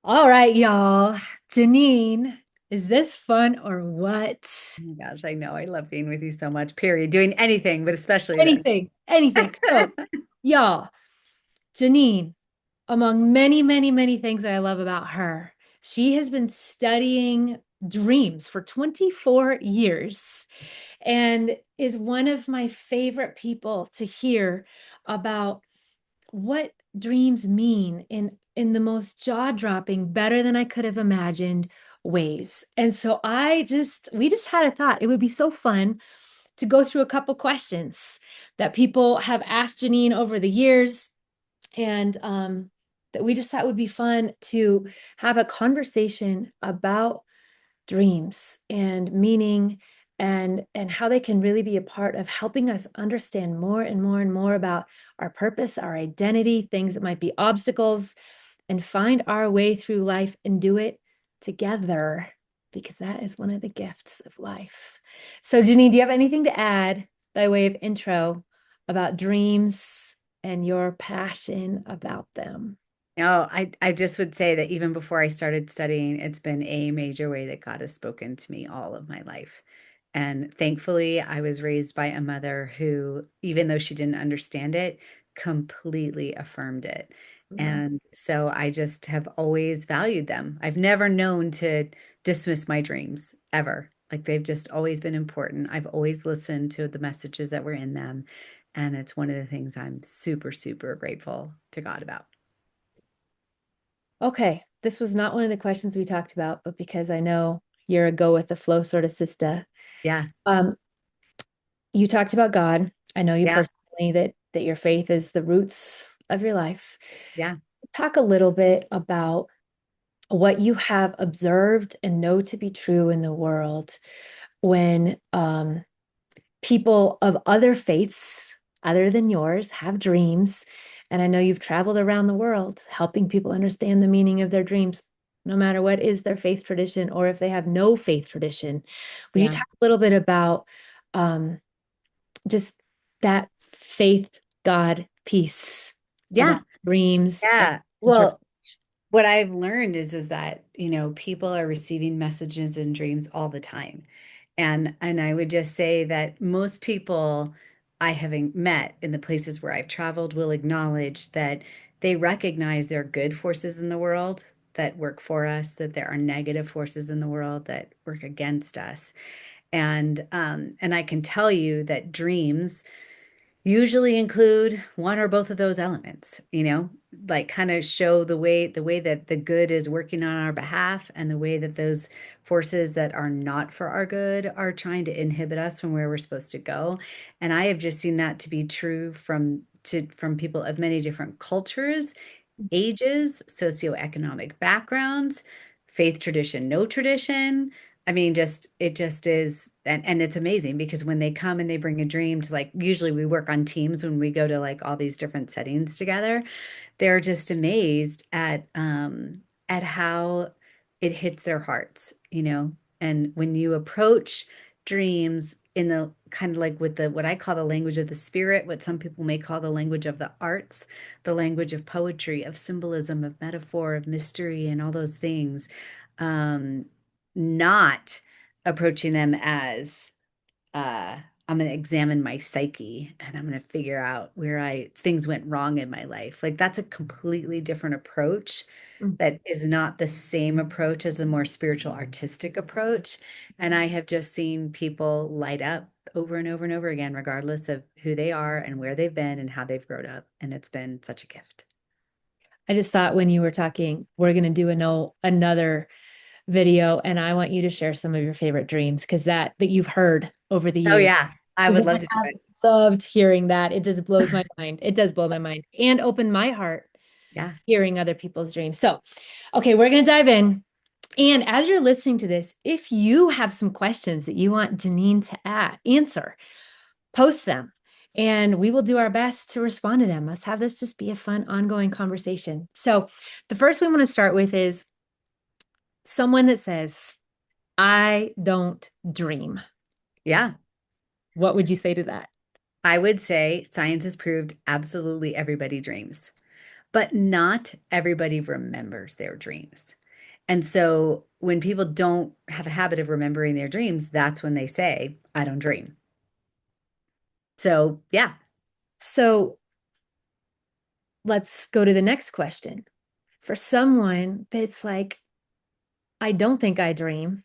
All right, y'all. Jeannine, is this fun or what? Oh my gosh, I know. I love being with you so much, period. Doing anything, but especially this. Anything, anything. So, y'all, Jeannine, among many, many, many things that I love about her, she has been studying dreams for 24 years and is one of my favorite people to hear about what dreams mean in the most jaw-dropping, better than I could have imagined ways. And so we just had a thought. It would be so fun to go through a couple questions that people have asked Jeannine over the years, and that we just thought would be fun to have a conversation about dreams and meaning and how they can really be a part of helping us understand more and more and more about our purpose, our identity, things that might be obstacles, and find our way through life and do it together because that is one of the gifts of life. So, Jeannine, do you have anything to add by way of intro about dreams and your passion about them? No, I just would say that even before I started studying, it's been a major way that God has spoken to me all of my life. And thankfully, I was raised by a mother who, even though she didn't understand it, completely affirmed it. Wow. And so I just have always valued them. I've never known to dismiss my dreams ever. Like they've just always been important. I've always listened to the messages that were in them. And it's one of the things I'm super, super grateful to God about. Okay, this was not one of the questions we talked about, but because I know you're a go with the flow sort of sister. Yeah. Um, you talked about God. I know you Yeah. personally that your faith is the roots of your life. Yeah. Talk a little bit about what you have observed and know to be true in the world when people of other faiths other than yours have dreams. And I know you've traveled around the world helping people understand the meaning of their dreams, no matter what is their faith tradition or if they have no faith tradition. Would you Yeah. talk a little bit about um, just that faith God piece about Yeah. dreams and Yeah. interpret? Well, what I've learned is that, people are receiving messages and dreams all the time. And I would just say that most people I have met in the places where I've traveled will acknowledge that they recognize there are good forces in the world that work for us, that there are negative forces in the world that work against us. And I can tell you that dreams usually include one or both of those elements, like kind of show the way that the good is working on our behalf and the way that those forces that are not for our good are trying to inhibit us from where we're supposed to go. And I have just seen that to be true from people of many different cultures, ages, socioeconomic backgrounds, faith tradition, no tradition. I mean, just it just is, and it's amazing because when they come and they bring a dream to, like, usually we work on teams when we go to like all these different settings together, they're just amazed at how it hits their hearts. And when you approach dreams in the kind of like with the what I call the language of the spirit, what some people may call the language of the arts, the language of poetry, of symbolism, of metaphor, of mystery, and all those things, um, not approaching them as uh I'm going to examine my psyche and I'm going to figure out where I things went wrong in my life. Like that's a completely different approach Mm. that is not the same approach as a more spiritual artistic approach. And I have just seen people light up over and over and over again, regardless of who they are and where they've been and how they've grown up. And it's been such a gift. I just thought when you were talking, we're going to do another video, and I want you to share some of your favorite dreams because that you've heard over the Oh years. yeah, I Because would I love to do have it. loved hearing that. It just blows my mind. It does blow my mind and open my heart Yeah. hearing other people's dreams. So, okay, we're going to dive in. And as you're listening to this, if you have some questions that you want Jeannine to answer, post them and we will do our best to respond to them. Let's have this just be a fun, ongoing conversation. So, the first we want to start with is someone that says, I don't dream. Yeah. What would you say to that? I would say science has proved absolutely everybody dreams. but not everybody remembers their dreams. And so when people don't have a habit of remembering their dreams, that's when they say, I don't dream. So, yeah. So let's go to the next question. For someone that's like, I don't think I dream,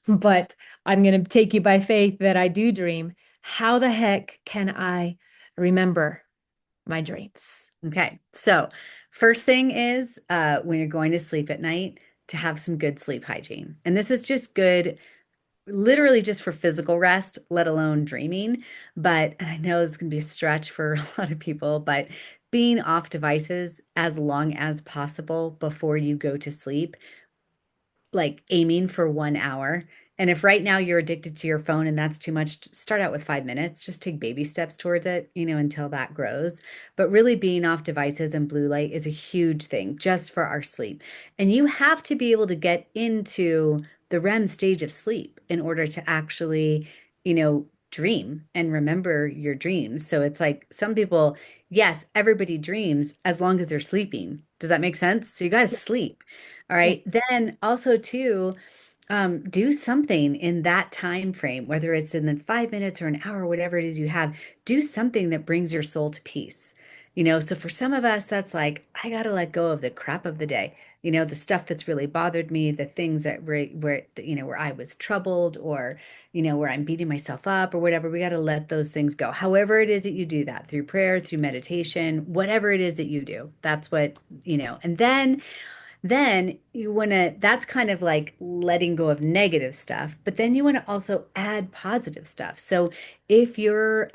but I'm going to take you by faith that I do dream. How the heck can I remember my dreams? Okay. So, first thing is when you're going to sleep at night, to have some good sleep hygiene. And this is just good, literally just for physical rest, let alone dreaming. But and I know it's going to be a stretch for a lot of people, but being off devices as long as possible before you go to sleep, like aiming for 1 hour. And if right now you're addicted to your phone and that's too much, start out with 5 minutes. Just take baby steps towards it, until that grows. But really being off devices and blue light is a huge thing just for our sleep. And you have to be able to get into the REM stage of sleep in order to actually, dream and remember your dreams. So it's like some people, yes, everybody dreams as long as they're sleeping. Does that make sense? So you got to Yeah. sleep. All Yeah. right. Then also too, do something in that time frame, whether it's in the 5 minutes or an hour, whatever it is you have, do something that brings your soul to peace. So for some of us, that's like, I got to let go of the crap of the day, the stuff that's really bothered me, the things that where I was troubled or, where I'm beating myself up or whatever. We got to let those things go. However it is that you do that through prayer, through meditation, whatever it is that you do, that's what, and then you want to, that's kind of like letting go of negative stuff, but then you want to also add positive stuff. So if you're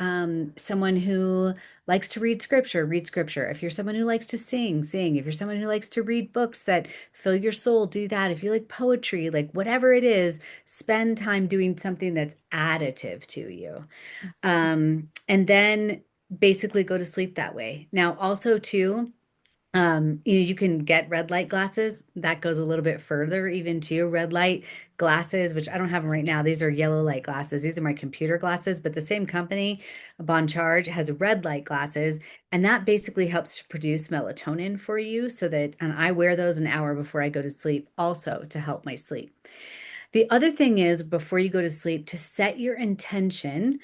someone who likes to read scripture, read scripture. If you're someone who likes to sing, sing. If you're someone who likes to read books that fill your soul, do that. If you like poetry, like whatever it is, spend time doing something that's additive to you. And then basically go to sleep that way. Now, also, too, you can get red light glasses. That goes a little bit further, even to red light glasses, which I don't have them right now. These are yellow light glasses. These are my computer glasses, but the same company, Bon Charge, has red light glasses, and that basically helps to produce melatonin for you so that, and I wear those an hour before I go to sleep, also to help my sleep. The other thing is before you go to sleep, to set your intention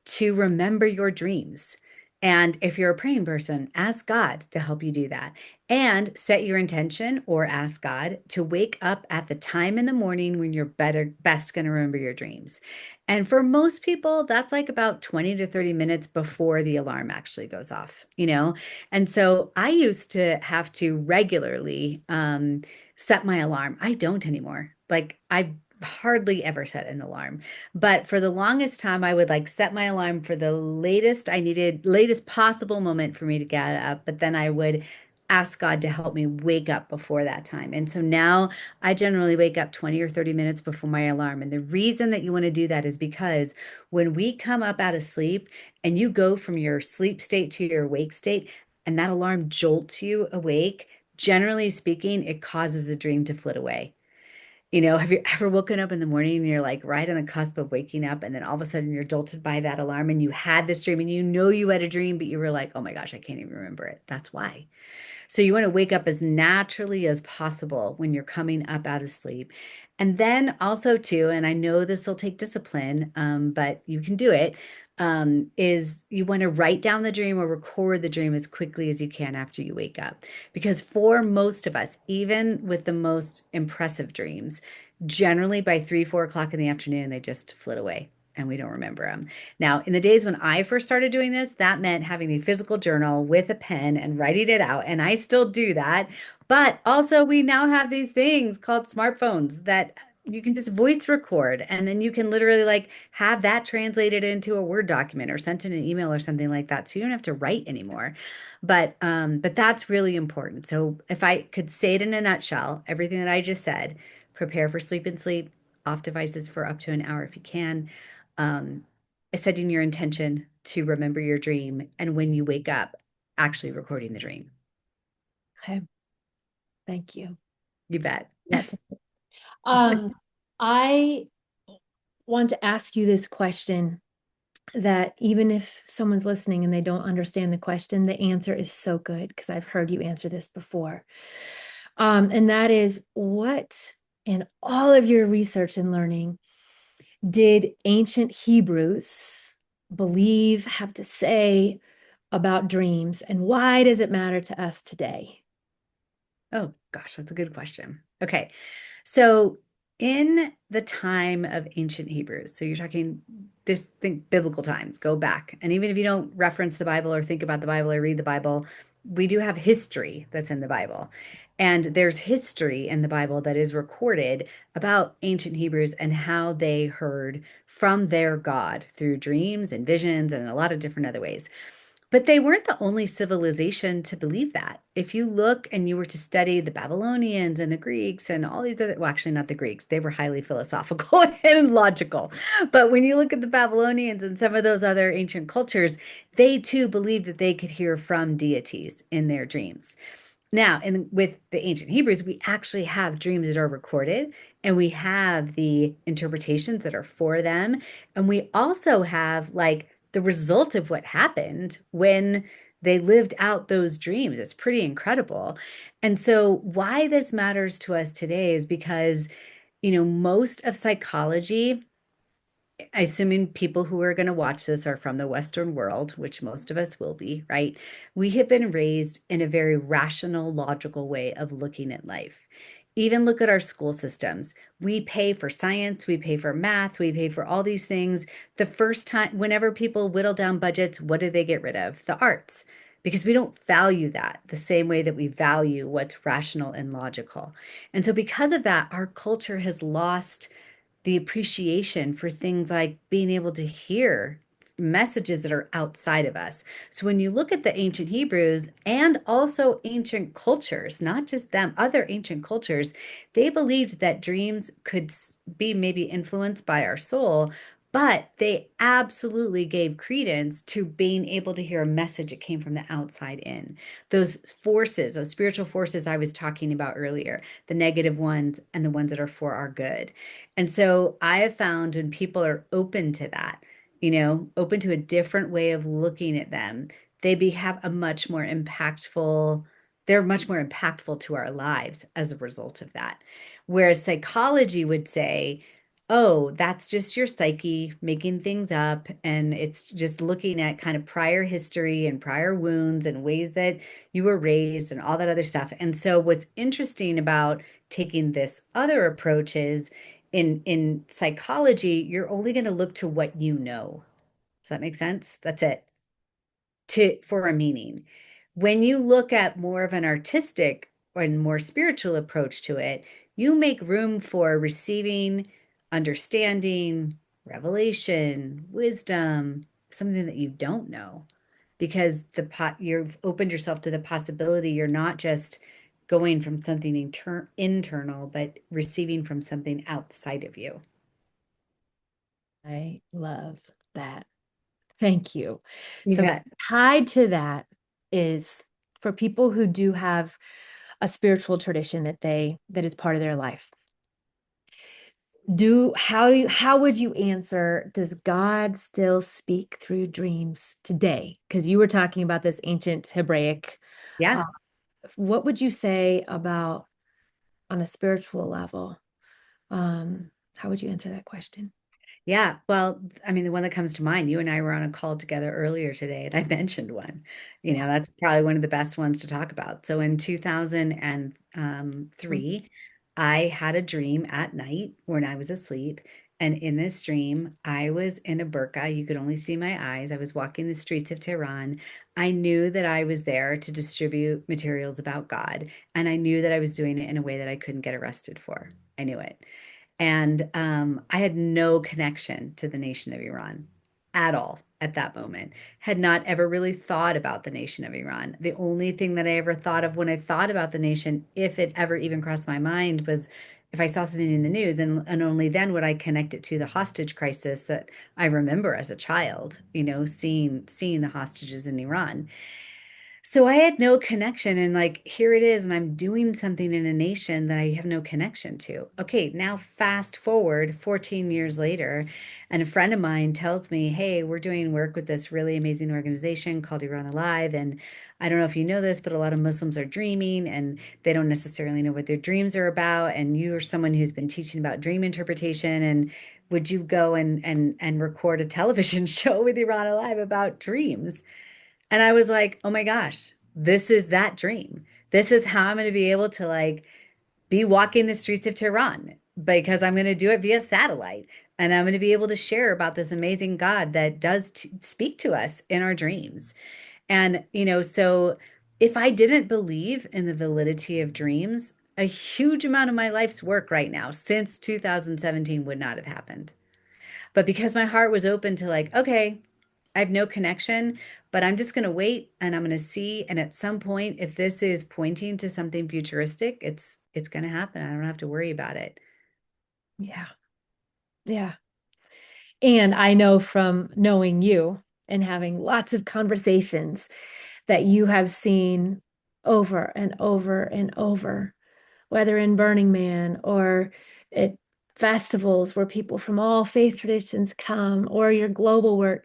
to remember your dreams. And if you're a praying person, ask God to help you do that. And set your intention or ask God to wake up at the time in the morning when you're best going to remember your dreams. And for most people, that's like about 20 to 30 minutes before the alarm actually goes off. And so I used to have to regularly set my alarm. I don't anymore. Like I hardly ever set an alarm. But for the longest time, I would like set my alarm for the latest possible moment for me to get up. But then I would ask God to help me wake up before that time. And so now I generally wake up 20 or 30 minutes before my alarm. And the reason that you want to do that is because when we come up out of sleep and you go from your sleep state to your wake state, and that alarm jolts you awake, generally speaking, it causes a dream to flit away. Have you ever woken up in the morning and you're like right on the cusp of waking up, and then all of a sudden you're jolted by that alarm and you had this dream and you had a dream, but you were like, oh my gosh, I can't even remember it. That's why. So you want to wake up as naturally as possible when you're coming up out of sleep. And then also too, and I know this will take discipline, but you can do it, is you want to write down the dream or record the dream as quickly as you can after you wake up. Because for most of us, even with the most impressive dreams, generally by 3, 4 o'clock in the afternoon, they just flit away and we don't remember them. Now, in the days when I first started doing this, that meant having a physical journal with a pen and writing it out. And I still do that. But also, we now have these things called smartphones that you can just voice record and then you can literally like have that translated into a Word document or sent in an email or something like that. So you don't have to write anymore. But that's really important. So if I could say it in a nutshell, everything that I just said, prepare for sleep and sleep, off devices for up to an hour if you can, um, setting your intention to remember your dream, and when you wake up, actually recording the dream. Okay. Thank you. You bet. That I want to ask you this question. that even if someone's listening and they don't understand the question, the answer is so good because I've heard you answer this before. And that is, what in all of your research and learning did ancient Hebrews believe, have to say about dreams, and why does it matter to us today? Oh, gosh, that's a good question. Okay. So, in the time of ancient Hebrews, so you're talking this think biblical times, go back. And even if you don't reference the Bible or think about the Bible or read the Bible, we do have history that's in the Bible. And there's history in the Bible that is recorded about ancient Hebrews and how they heard from their God through dreams and visions and a lot of different other ways. But they weren't the only civilization to believe that. If you look and you were to study the Babylonians and the Greeks and all these other, well, actually, not the Greeks, they were highly philosophical and logical. But when you look at the Babylonians and some of those other ancient cultures, they too believed that they could hear from deities in their dreams. Now, and with the ancient Hebrews, we actually have dreams that are recorded, and we have the interpretations that are for them. And we also have like the result of what happened when they lived out those dreams. It's pretty incredible. And so, why this matters to us today is because, most of psychology, assuming people who are going to watch this are from the Western world, which most of us will be, right? We have been raised in a very rational, logical way of looking at life. Even look at our school systems. We pay for science, we pay for math, we pay for all these things. The first time, whenever people whittle down budgets, what do they get rid of? The arts, because we don't value that the same way that we value what's rational and logical. And so, because of that, our culture has lost the appreciation for things like being able to hear messages that are outside of us. So when you look at the ancient Hebrews and also ancient cultures, not just them, other ancient cultures, they believed that dreams could be maybe influenced by our soul, but they absolutely gave credence to being able to hear a message that came from the outside in. Those forces, those spiritual forces I was talking about earlier, the negative ones and the ones that are for our good. And so I have found when people are open to that, open to a different way of looking at them, have a much more impactful, they're much more impactful to our lives as a result of that. Whereas psychology would say, oh, that's just your psyche making things up. And it's just looking at kind of prior history and prior wounds and ways that you were raised and all that other stuff. And so what's interesting about taking this other approach is in psychology, you're only going to look to what you know. Does that make sense? That's it. To for a meaning. When you look at more of an artistic and more spiritual approach to it, you make room for receiving, understanding, revelation, wisdom, something that you don't know, because you've opened yourself to the possibility you're not just going from something internal, but receiving from something outside of you. I love that. Thank you. You So, bet. tied to that is for people who do have a spiritual tradition that is part of their life. How would you answer, does God still speak through dreams today? Because you were talking about this ancient Hebraic. Uh, Yeah. what would you say about on a spiritual level? How would you answer that question? Yeah. Well, I mean, the one that comes to mind, you and I were on a call together earlier today, and I mentioned one. Yeah. That's probably one of the best ones to talk about. So in 2003, I had a dream at night when I was asleep. And in this dream, I was in a burqa. You could only see my eyes. I was walking the streets of Tehran. I knew that I was there to distribute materials about God. And I knew that I was doing it in a way that I couldn't get arrested for. I knew it. And I had no connection to the nation of Iran at all at that moment. Had not ever really thought about the nation of Iran. The only thing that I ever thought of when I thought about the nation, if it ever even crossed my mind, was if I saw something in the news, and only then would I connect it to the hostage crisis that I remember as a child, seeing the hostages in Iran. So I had no connection, and like here it is, and I'm doing something in a nation that I have no connection to. Okay, now fast forward 14 years later, and a friend of mine tells me, "Hey, we're doing work with this really amazing organization called Iran Alive, and I don't know if you know this, but a lot of Muslims are dreaming, and they don't necessarily know what their dreams are about. And you are someone who's been teaching about dream interpretation, and would you go and record a television show with Iran Alive about dreams?" And I was like, oh my gosh, this is that dream. This is how I'm going to be able to like be walking the streets of Tehran because I'm going to do it via satellite. And I'm going to be able to share about this amazing God that does speak to us in our dreams. And, so if I didn't believe in the validity of dreams, a huge amount of my life's work right now since 2017 would not have happened. But because my heart was open to like, okay, I have no connection, but I'm just going to wait and I'm going to see. And at some point, if this is pointing to something futuristic, it's going to happen. I don't have to worry about it. Yeah. Yeah. And I know from knowing you and having lots of conversations that you have seen over and over and over, whether in Burning Man or at festivals where people from all faith traditions come, or your global work,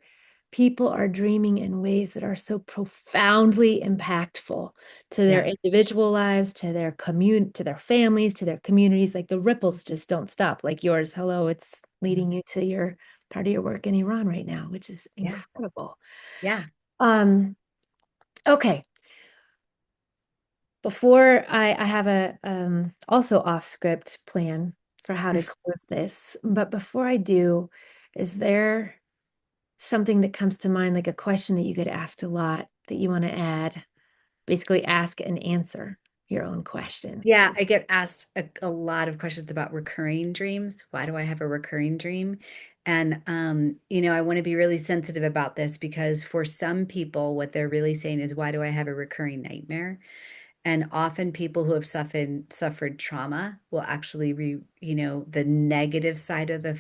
people are dreaming in ways that are so profoundly impactful to their Yeah. individual lives, to their to their families, to their communities. Like the ripples just don't stop, like yours. Hello, it's leading you to your part of your work in Iran right now, which is Yeah. incredible. Yeah. Um, okay. Before I have a also off script plan for how to close this, but before I do, is there something that comes to mind, like a question that you get asked a lot that you want to add? Basically, ask and answer your own question. Yeah, I get asked a lot of questions about recurring dreams. Why do I have a recurring dream? And I want to be really sensitive about this because for some people, what they're really saying is, why do I have a recurring nightmare? And often people who have suffered trauma will actually the negative side of the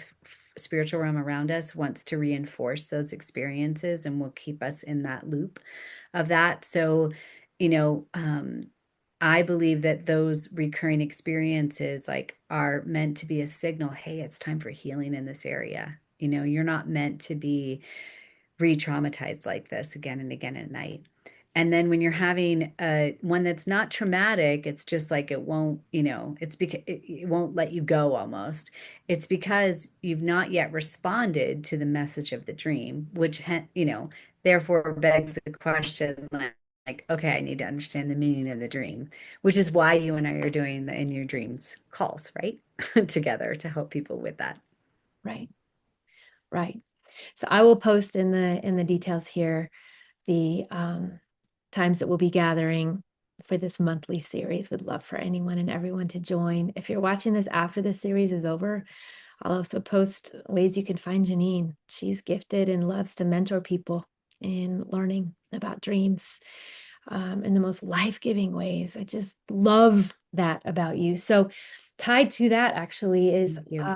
spiritual realm around us wants to reinforce those experiences and will keep us in that loop of that. So, you know, um, I believe that those recurring experiences like are meant to be a signal, hey, it's time for healing in this area. You're not meant to be re-traumatized like this again and again at night. And then when you're having one that's not traumatic, it's just like it won't, it's because it won't let you go almost. It's because you've not yet responded to the message of the dream, which, therefore begs the question like, okay, I need to understand the meaning of the dream, which is why you and I are doing the In Your Dreams calls, right? Together to help people with that. Right, right. So I will post in the details here the times that we'll be gathering for this monthly series. Would love for anyone and everyone to join. If you're watching this after the series is over, I'll also post ways you can find Jeannine. She's gifted and loves to mentor people in learning about dreams in the most life-giving ways. I just love that about you. So, tied to that actually is Thank you.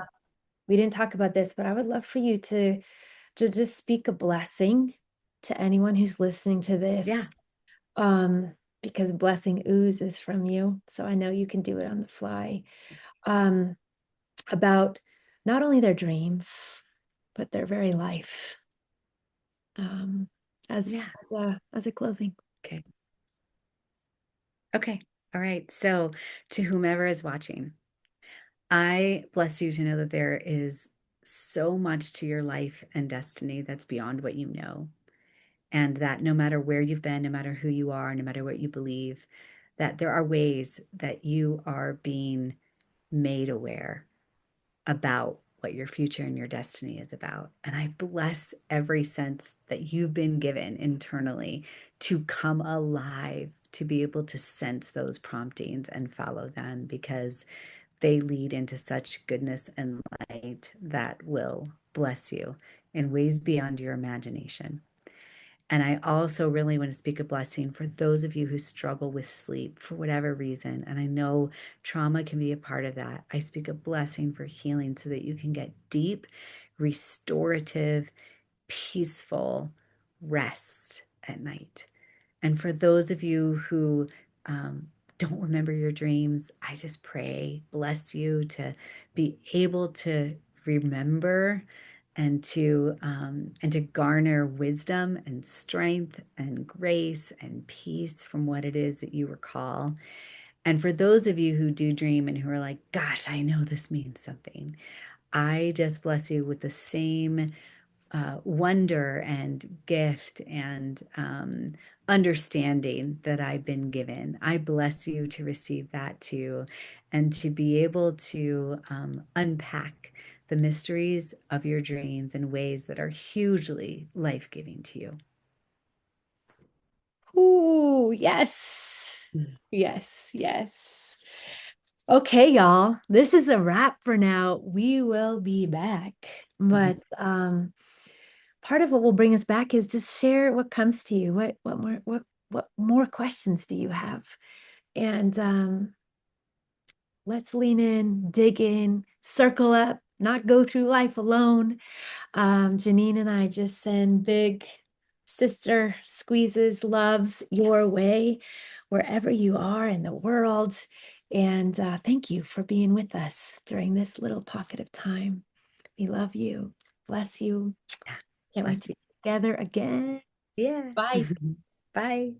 we didn't talk about this, but I would love for you to just speak a blessing to anyone who's listening to Yeah. this. Because blessing oozes from you. So I know you can do it on the fly. Um, about not only their dreams, but their very life. Um, Yeah. as a closing. Okay. Okay. All right. So, to whomever is watching, I bless you to know that there is so much to your life and destiny that's beyond what you know. And that no matter where you've been, no matter who you are, no matter what you believe, that there are ways that you are being made aware about what your future and your destiny is about. And I bless every sense that you've been given internally to come alive, to be able to sense those promptings and follow them because they lead into such goodness and light that will bless you in ways beyond your imagination. And I also really want to speak a blessing for those of you who struggle with sleep for whatever reason. And I know trauma can be a part of that. I speak a blessing for healing so that you can get deep, restorative, peaceful rest at night. And for those of you who don't remember your dreams, I just pray, bless you to be able to remember and to garner wisdom and strength and grace and peace from what it is that you recall. And for those of you who do dream and who are like, gosh, I know this means something, I just bless you with the same wonder and gift and understanding that I've been given. I bless you to receive that too, and to be able to unpack the mysteries of your dreams in ways that are hugely life giving to you. Ooh, yes. Yes, yes. Okay, y'all. This is a wrap for now. We will be back. But part of what will bring us back is just share what comes to you. What more questions do you have? And let's lean in, dig in, circle up, not go through life alone. Jeannine and I just send big sister squeezes, loves your way, wherever you are in the world. And thank you for being with us during this little pocket of time. We love you. Bless you. Can't wait Bless to you. be together again. Yeah. Bye. Bye.